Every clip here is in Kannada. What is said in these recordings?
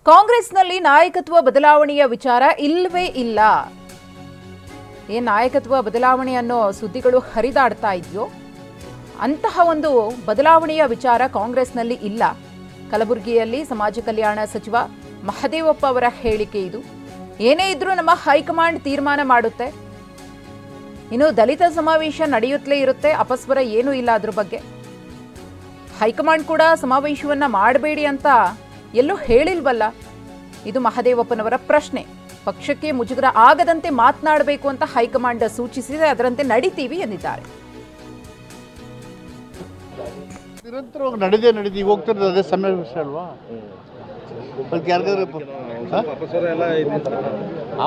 ಕಾಂಗ್ರೆಸ್ನಲ್ಲಿ ನಾಯಕತ್ವ ಬದಲಾವಣೆಯ ವಿಚಾರ ಇಲ್ಲವೇ ಇಲ್ಲ. ನಾಯಕತ್ವ ಬದಲಾವಣೆ ಅನ್ನೋ ಸುದ್ದಿಗಳು ಹರಿದಾಡ್ತಾ ಇದೆಯೋ ಅಂತಹ ಒಂದು ಬದಲಾವಣೆಯ ವಿಚಾರ ಕಾಂಗ್ರೆಸ್ನಲ್ಲಿ ಇಲ್ಲ. ಕಲಬುರಗಿಯಲ್ಲಿ ಸಮಾಜ ಕಲ್ಯಾಣ ಸಚಿವ ಮಹದೇವಪ್ಪ ಅವರ ಹೇಳಿಕೆ ಇದು. ಏನೇ ಇದ್ರೂ ನಮ್ಮ ಹೈಕಮಾಂಡ್ ತೀರ್ಮಾನ ಮಾಡುತ್ತೆ. ಇನ್ನು ದಲಿತ ಸಮಾವೇಶ ನಡೆಯುತ್ತಲೇ ಇರುತ್ತೆ, ಅಪಸ್ವರ ಏನೂ ಇಲ್ಲ ಅದ್ರ ಬಗ್ಗೆ. ಹೈಕಮಾಂಡ್ ಕೂಡ ಸಮಾವೇಶವನ್ನ ಮಾಡಬೇಡಿ ಅಂತ ಎಲ್ಲೂ ಹೇಳಿಲ್ವಲ್ಲ. ಇದು ಮಹದೇವಪ್ಪನವರ ಪ್ರಶ್ನೆ. ಪಕ್ಷಕ್ಕೆ ಮುಜುಗರ ಆಗದಂತೆ ಮಾತನಾಡಬೇಕು ಅಂತ ಹೈಕಮಾಂಡ್ ಸೂಚಿಸಿದೆ, ಅದರಂತೆ ನಡೀತೀವಿ ಎಂದಿದ್ದಾರೆ. ನಿರಂತರವಾಗಿ ನಡೆದಿ ಹೋಗ್ತಿರೋದು ಅದೇ ಸಮಾವೇಶ ಅಲ್ವಾ?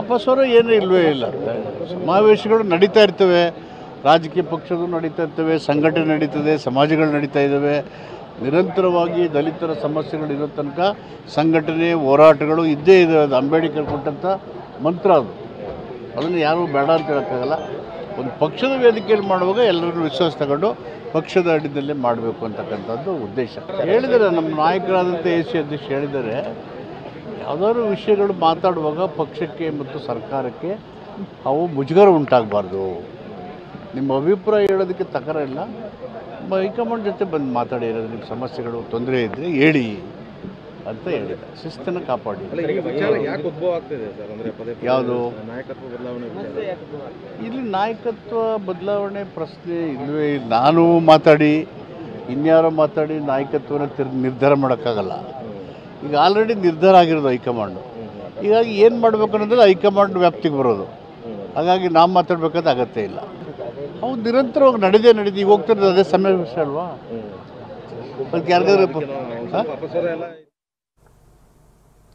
ಅಪಸ್ವರ ಏನೂ ಇಲ್ವೇ ಇಲ್ಲ. ಸಮಾವೇಶಗಳು ನಡೀತಾ ಇರ್ತವೆ, ರಾಜಕೀಯ ಪಕ್ಷಗಳು ನಡೀತಾ ಇರ್ತವೆ, ಸಂಘಟನೆ ನಡೀತದೆ, ಸಮಾಜಗಳು ನಡೀತಾ ಇದ್ದಾವೆ. ನಿರಂತರವಾಗಿ ದಲಿತರ ಸಮಸ್ಯೆಗಳು ಇರೋ ತನಕ ಸಂಘಟನೆ ಹೋರಾಟಗಳು ಇದ್ದೇ ಇದೆ. ಅದು ಅಂಬೇಡ್ಕರ್ ಕೊಟ್ಟಂಥ ಮಂತ್ರ ಅದು. ಅದನ್ನು ಯಾರೂ ಬೇಡ ಅಂತ ಹೇಳೋಕ್ಕಾಗಲ್ಲ. ಒಂದು ಪಕ್ಷದ ವೇದಿಕೆಯಲ್ಲಿ ಮಾಡುವಾಗ ಎಲ್ಲರಿಗೂ ವಿಶ್ವಾಸ ತಗೊಂಡು ಪಕ್ಷದ ಅಡಿಯಲ್ಲೇ ಮಾಡಬೇಕು ಅಂತಕ್ಕಂಥದ್ದು ಉದ್ದೇಶ. ಹೇಳಿದ್ದಾರೆ ನಮ್ಮ ನಾಯಕರಾದಂಥ AC ಅಧ್ಯಕ್ಷ ಹೇಳಿದ್ದಾರೆ, ಯಾವುದಾದ್ರು ವಿಷಯಗಳು ಮಾತಾಡುವಾಗ ಪಕ್ಷಕ್ಕೆ ಮತ್ತು ಸರ್ಕಾರಕ್ಕೆ ಅವು ಮುಜುಗರ ಉಂಟಾಗಬಾರ್ದು. ನಿಮ್ಮ ಅಭಿಪ್ರಾಯ ಹೇಳೋದಕ್ಕೆ ತಕರ ಇಲ್ಲ. ಹೈಕಮಾಂಡ್ ಜೊತೆ ಬಂದು ಮಾತಾಡಿ, ನಿಮ್ಮ ಸಮಸ್ಯೆಗಳು ತೊಂದರೆ ಇದ್ದರೆ ಹೇಳಿ ಅಂತ ಹೇಳಿದ್ದಾರೆ. ಶಿಸ್ತನ್ನು ಕಾಪಾಡಿ. ಯಾವುದು ಇಲ್ಲಿ ನಾಯಕತ್ವ ಬದಲಾವಣೆ ಪ್ರಶ್ನೆ ಇಲ್ಲವೇ ಇಲ್ಲ. ನಾನು ಮಾತಾಡಿ ಇನ್ಯಾರೋ ಮಾತಾಡಿ ನಾಯಕತ್ವನ ನಿರ್ಧಾರ ಮಾಡೋಕ್ಕಾಗಲ್ಲ. ಈಗ ಆಲ್ರೆಡಿ ನಿರ್ಧಾರ ಆಗಿರೋದು ಹೈಕಮಾಂಡು. ಹೀಗಾಗಿ ಏನು ಮಾಡಬೇಕು ಅನ್ನೋದು ಹೈಕಮಾಂಡ್ ವ್ಯಾಪ್ತಿಗೆ ಬರೋದು. ಹಾಗಾಗಿ ನಾವು ಮಾತಾಡಬೇಕಾದ ಅಗತ್ಯ ಇಲ್ಲ. ಹೌದು, ನಿರಂತರವಾಗಿ ನಡೆದಿ ಹೋಗ್ತಿರೋದು ಅದೇ ಸಮಾವೇಶ ಅಲ್ವಾ? ಅದಕ್ಕೆ ಯಾರಿಗಾದ್ರೂ